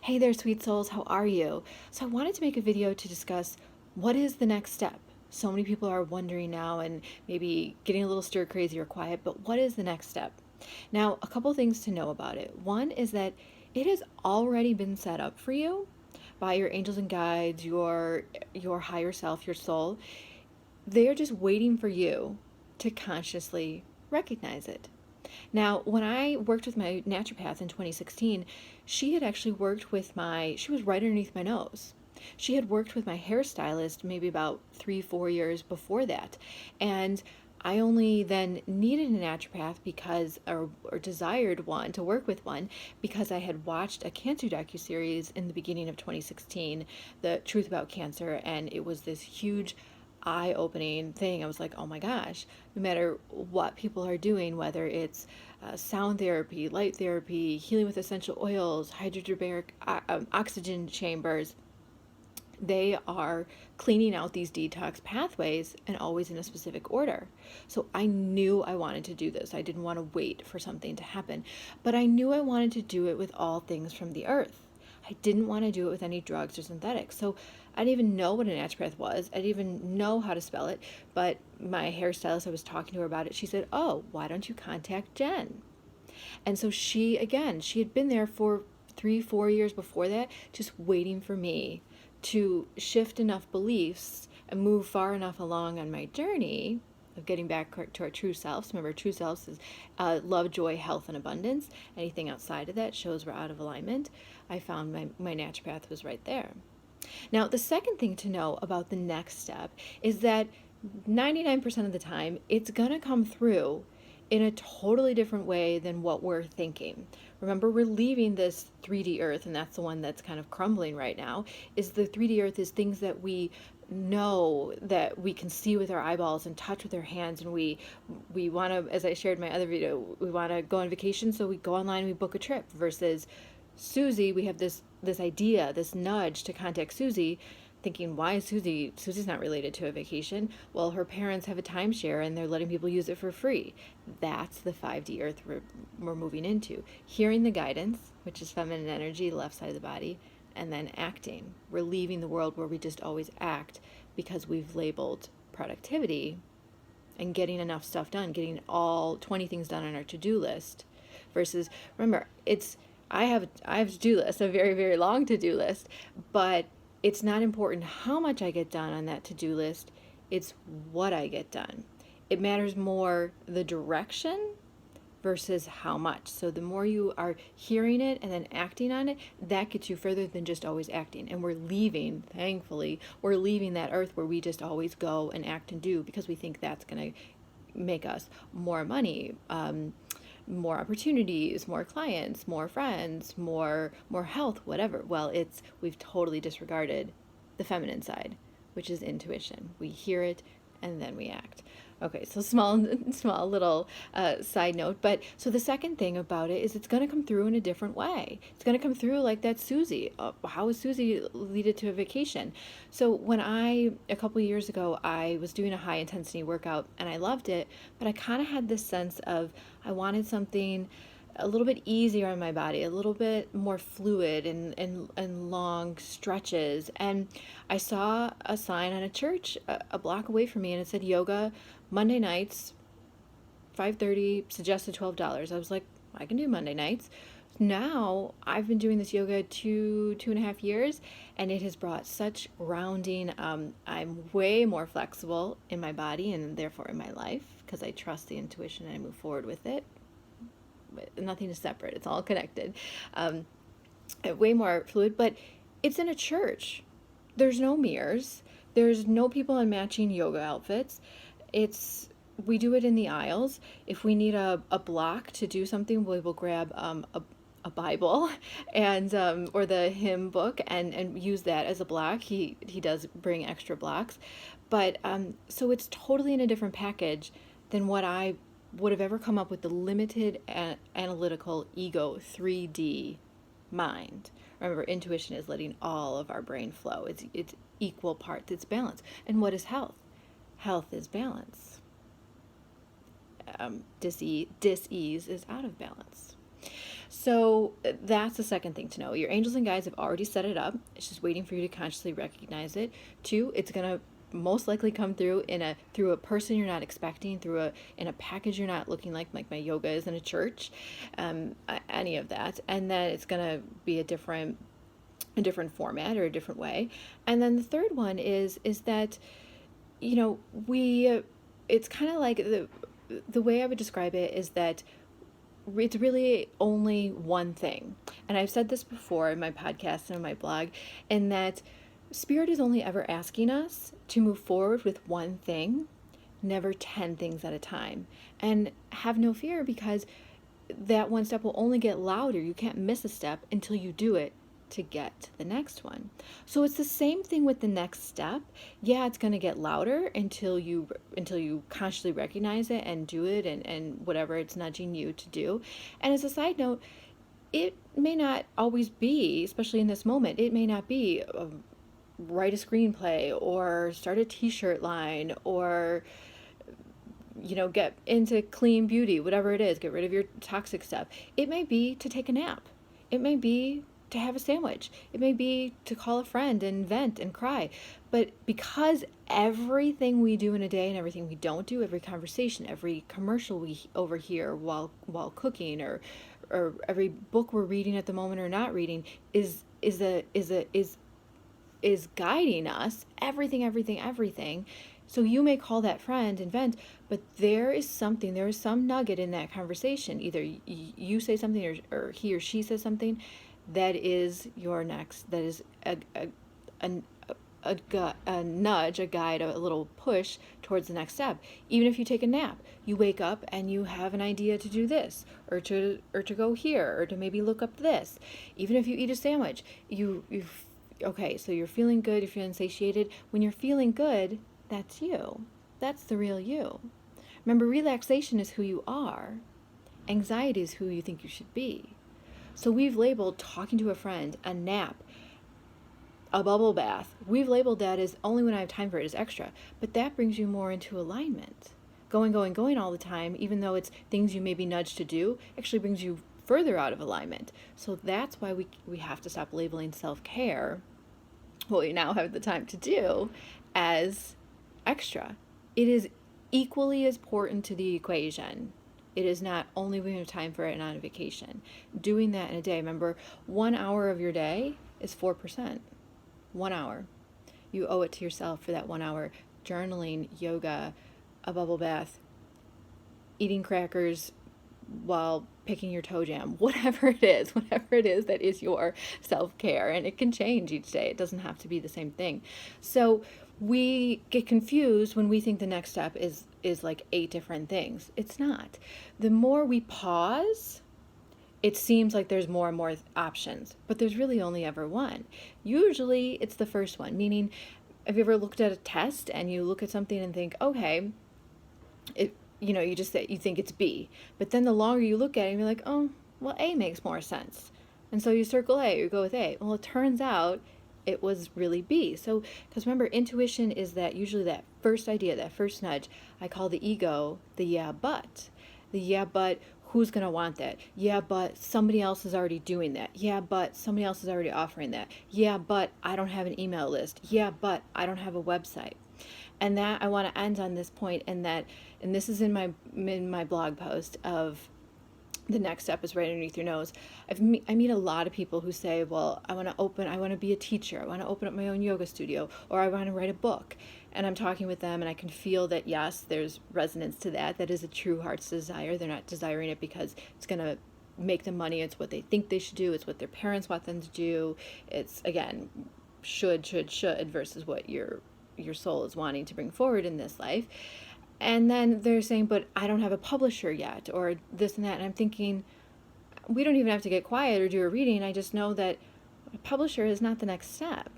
Hey there, sweet souls, how are you? So I wanted to make a video to discuss what is the next step. So many people are wondering now and maybe getting a little stir crazy or quiet, but what is the next step? Now, a couple things to know about it. One is that it has already been set up for you by your angels and guides, your higher self, your soul. They are just waiting for you to consciously recognize it. Now, when I worked with my naturopath in 2016, she had actually worked with she was right underneath my nose. She had worked with my hairstylist maybe about 3, 4 years before that. And I only then needed a naturopath or desired one to work with one because I had watched a cancer docuseries in the beginning of 2016, The Truth About Cancer, and it was this huge eye-opening thing. I was like, oh my gosh, no matter what people are doing, whether it's sound therapy, light therapy, healing with essential oils, hydrobaric oxygen chambers, they are cleaning out these detox pathways and always in a specific order. So I knew I wanted to do this. I didn't want to wait for something to happen, but I knew I wanted to do it with all things from the earth. I didn't want to do it with any drugs or synthetics. So I didn't even know what a naturopath was. I didn't even know how to spell it. But my hairstylist, I was talking to her about it. She said, oh, why don't you contact Jen? And so she had been there for 3, 4 years before that, just waiting for me to shift enough beliefs and move far enough along on my journey of getting back to our true selves. Remember, true selves is love, joy, health, and abundance. Anything outside of that shows we're out of alignment. I found my naturopath was right there. Now, the second thing to know about the next step is that 99% of the time, it's going to come through in a totally different way than what we're thinking. Remember, we're leaving this 3D earth, and that's the one that's kind of crumbling right now. Is the 3D earth is things that we know, that we can see with our eyeballs and touch with our hands, and we want to, as I shared in my other video, we want to go on vacation, so we go online and we book a trip. Versus Susie, we have this idea, this nudge to contact Susie, thinking, why is Susie's not related to a vacation? Well, her parents have a timeshare and they're letting people use it for free. That's the 5D earth we're moving into. Hearing the guidance, which is feminine energy, the left side of the body, and then acting. We're leaving the world where we just always act because we've labeled productivity and getting enough stuff done, getting all 20 things done on our to-do list. Versus, remember, I have a to-do list, a very, very long to-do list, but it's not important how much I get done on that to-do list, it's what I get done. It matters more the direction versus how much. So the more you are hearing it and then acting on it, that gets you further than just always acting. And we're leaving, thankfully, we're leaving that earth where we just always go and act and do because we think that's going to make us more money, more opportunities, more clients, more friends, more health, whatever. Well, we've totally disregarded the feminine side, which is intuition. We hear it and then we act. Okay, so small little side note. But so the second thing about it is it's going to come through in a different way. It's going to come through like that Susie. How is Susie leaded to a vacation? So when a couple of years ago, I was doing a high intensity workout and I loved it, but I kind of had this sense of I wanted something a little bit easier on my body, a little bit more fluid and long stretches. And I saw a sign on a church a block away from me and it said yoga Monday nights, 5:30, suggested $12. I was like, I can do Monday nights. Now I've been doing this yoga 2.5 years and it has brought such grounding. I'm way more flexible in my body and therefore in my life because I trust the intuition and I move forward with it. Nothing is separate, it's all connected. Way more fluid, but it's in a church. There's no mirrors, there's no people in matching yoga outfits. We do it in the aisles. If we need a block to do something, we will grab a Bible and or the hymn book and use that as a block. He does bring extra blocks, but so it's totally in a different package than what I would have ever come up with the limited analytical ego 3D mind. Remember, intuition is letting all of our brain flow. It's equal parts. It's balance. And what is health? Health is balance. Dis-ease is out of balance. So that's the second thing to know. Your angels and guides have already set it up. It's just waiting for you to consciously recognize it. Two, it's going to most likely come through through a person you're not expecting, in a package you're not looking like my yoga is in a church, any of that. And then it's going to be a different format or a different way. And then the third one is that, we it's kind of like the way I would describe it is that it's really only one thing. And I've said this before in my podcast and on my blog, in that Spirit is only ever asking us to move forward with one thing, never 10 things at a time. And have no fear, because that one step will only get louder. You can't miss a step until you do it to get to the next one. So it's the same thing with the next step. Yeah, it's going to get louder until you consciously recognize it and do it, and whatever it's nudging you to do. And as a side note, it may not always be, especially in this moment, it may not be write a screenplay or start a t-shirt line or get into clean beauty, whatever it is, get rid of your toxic stuff. It may be to take a nap. It may be to have a sandwich. It may be to call a friend and vent and cry. But because everything we do in a day and everything we don't do, every conversation, every commercial we overhear while cooking, or every book we're reading at the moment or not reading, is guiding us, everything. So you may call that friend and vent, but there is some nugget in that conversation. Either you say something or he or she says something that is your next, that is a nudge, a guide, a little push towards the next step. Even if you take a nap, you wake up and you have an idea to do this, or to go here, or to maybe look up this. Even if you eat a sandwich, okay, so you're feeling good, you're feeling satiated. When you're feeling good, that's you. That's the real you. Remember, relaxation is who you are. Anxiety is who you think you should be. So we've labeled talking to a friend, a nap, a bubble bath. We've labeled that as only when I have time for it as extra. But that brings you more into alignment. Going all the time, even though it's things you may be nudged to do, actually brings you further out of alignment. So that's why we have to stop labeling self-care, what we now have the time to do, as extra. It is equally as important to the equation. It is not only when you have time for it and on vacation. Doing that in a day. Remember, 1 hour of your day is 4%. 1 hour. You owe it to yourself for that 1 hour. Journaling, yoga, a bubble bath, eating crackers while picking your toe jam, whatever it is that is your self-care. And it can change each day. It doesn't have to be the same thing. So we get confused when we think the next step is like 8 different things. It's not. The more we pause, it seems like there's more and more options, but there's really only ever one. Usually it's the first one, meaning, have you ever looked at a test and you look at something and think, okay, you just say, you think it's B, but then the longer you look at it, you're like, oh, well, A makes more sense. And so you circle A, or you go with A. Well, it turns out it was really B. So, because remember, intuition is usually that first idea, that first nudge. I call the ego the yeah, but. The yeah, but who's going to want that? Yeah, but somebody else is already doing that. Yeah, but somebody else is already offering that. Yeah, but I don't have an email list. Yeah, but I don't have a website. And that, I want to end on this point, and this is in my blog post of the next step is right underneath your nose. I meet a lot of people who say, well, I want to be a teacher. I want to open up my own yoga studio, or I want to write a book. And I'm talking with them and I can feel that, yes, there's resonance to that. That is a true heart's desire. They're not desiring it because it's going to make them money. It's what they think they should do. It's what their parents want them to do. It's, again, should versus what your soul is wanting to bring forward in this life. And then they're saying, but I don't have a publisher yet, or this and that. And I'm thinking, we don't even have to get quiet or do a reading. I just know that a publisher is not the next step.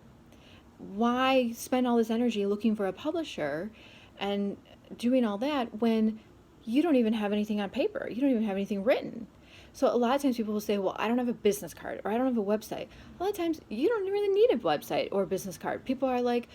Why spend all this energy looking for a publisher and doing all that when you don't even have anything on paper? You don't even have anything written. So a lot of times people will say, well, I don't have a business card, or I don't have a website. A lot of times you don't really need a website or a business card. People are like,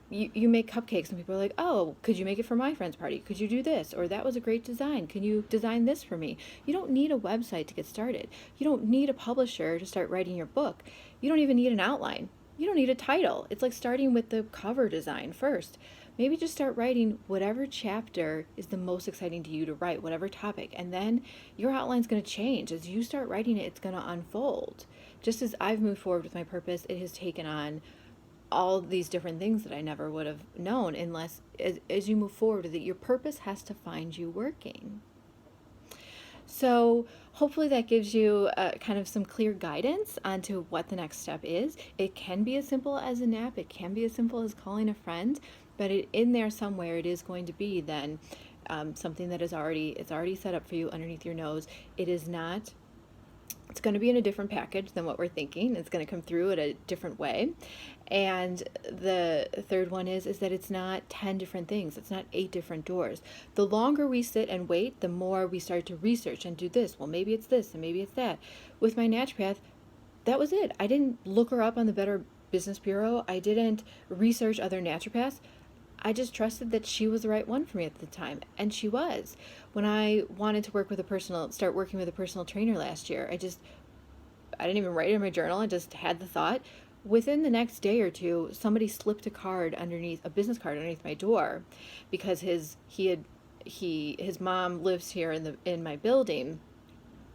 you make cupcakes and people are like, oh, could you make it for my friend's party? Could you do this? Or that was a great design. Can you design this for me? You don't need a website to get started. You don't need a publisher to start writing your book. You don't even need an outline. You don't need a title. It's like starting with the cover design first. Maybe just start writing whatever chapter is the most exciting to you to write, whatever topic. And then your outline's going to change. As you start writing it, it's going to unfold. Just as I've moved forward with my purpose, it has taken on all these different things that I never would have known unless as you move forward that your purpose has to find you working. So hopefully that gives you kind of some clear guidance onto what the next step is. It can be as simple as a nap. It can be as simple as calling a friend, but in there somewhere it is going to be then something that is already set up for you underneath your nose. It is not. It's going to be in a different package than what we're thinking. It's going to come through in a different way. And the third one is that it's not 10 different things. It's not 8 different doors. The longer we sit and wait, the more we start to research and do this. Well, maybe it's this and maybe it's that. With my naturopath, that was it. I didn't look her up on the Better Business Bureau. I didn't research other naturopaths. I just trusted that she was the right one for me at the time, and she was. When I wanted to start working with a personal trainer last year, I didn't even write it in my journal. I just had the thought. Within the next day or two, somebody slipped a business card underneath my door, because his mom lives here in my building,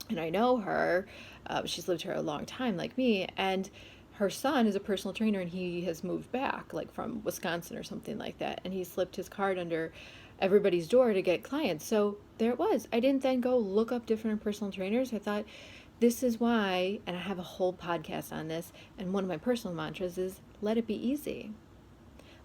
and I know her. She's lived here a long time, like me, and her son is a personal trainer, and he has moved back, like from Wisconsin or something like that, and he slipped his card under everybody's door to get clients. So there it was. I didn't then go look up different personal trainers. I thought, this is why, and I have a whole podcast on this, and one of my personal mantras is, let it be easy.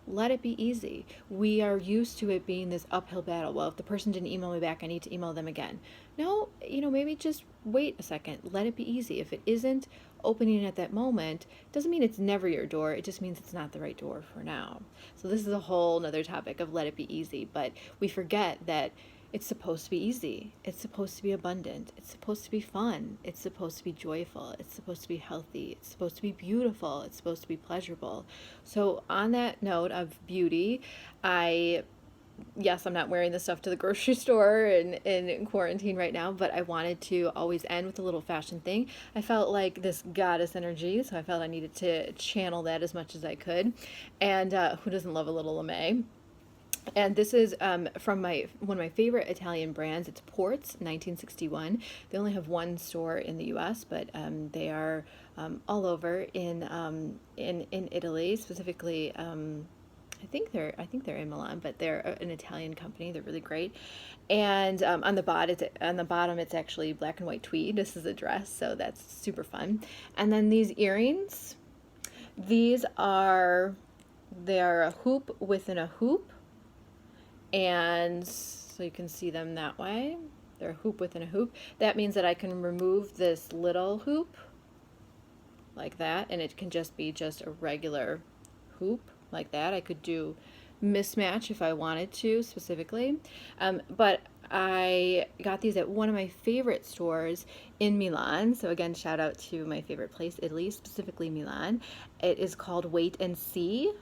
Let it be easy. We are used to it being this uphill battle. Well, if the person didn't email me back, I need to email them again. No, maybe just wait a second. Let it be easy. If it isn't opening at that moment, doesn't mean it's never your door. It just means it's not the right door for now. So this is a whole nother topic of let it be easy. But we forget that it's supposed to be easy. It's supposed to be abundant. It's supposed to be fun. It's supposed to be joyful. It's supposed to be healthy. It's supposed to be beautiful. It's supposed to be pleasurable. So on that note of beauty, yes, I'm not wearing this stuff to the grocery store in quarantine right now, but I wanted to always end with a little fashion thing. I felt like this goddess energy, so I felt I needed to channel that as much as I could. And who doesn't love a little lame? And this is from one of my favorite Italian brands. It's Ports 1961. They only have one store in the U.S., but they are all over in Italy, specifically. I think they're in Milan, but they're an Italian company. They're really great. And on the bottom, it's actually black and white tweed. This is a dress, so that's super fun. And then these earrings, they are a hoop within a hoop. And so you can see them that way. They're a hoop within a hoop. That means that I can remove this little hoop like that, and it can just be a regular hoop like that. I could do mismatch if I wanted to specifically. But I got these at one of my favorite stores in Milan. So again, shout out to my favorite place, Italy, specifically Milan. It is called Wait and See.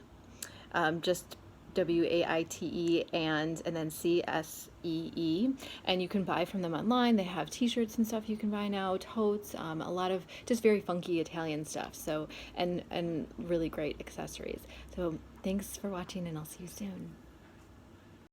Just WAITE and then CSEE, and you can buy from them online. They have t-shirts and stuff you can buy now, totes, a lot of just very funky Italian stuff, so and really great accessories. So thanks for watching, and I'll see you soon.